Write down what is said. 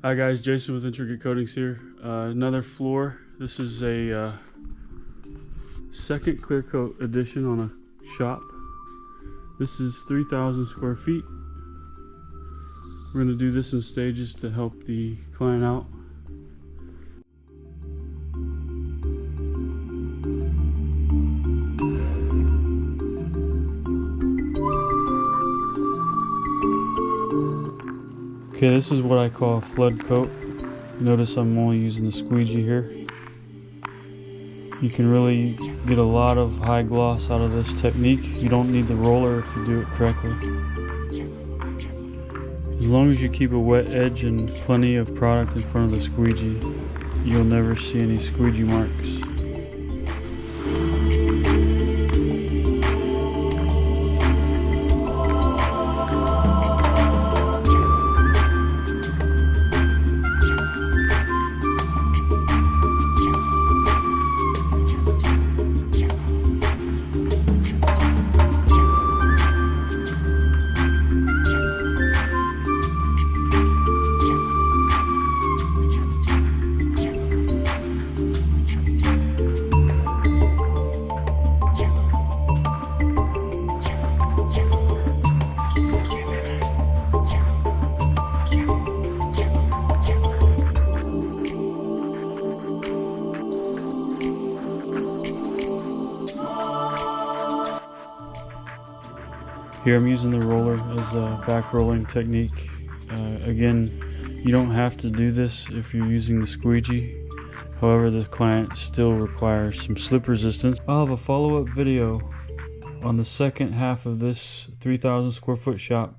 Hi guys, Jason with Intricate Coatings here. Another floor. This is a second clear coat addition on a shop. This is 3,000 square feet. We're going to do this in stages to help the client out. Okay, this is what I call a flood coat. Notice I'm only using the squeegee here. You can really get a lot of high gloss out of this technique. You don't need the roller if you do it correctly. As long as you keep a wet edge and plenty of product in front of the squeegee, you'll never see any squeegee marks. Here I'm using the roller as a back rolling technique. Again, you don't have to do this if you're using the squeegee. However, the client still requires some slip resistance. I'll have a follow-up video on the second half of this 3,000 square foot shop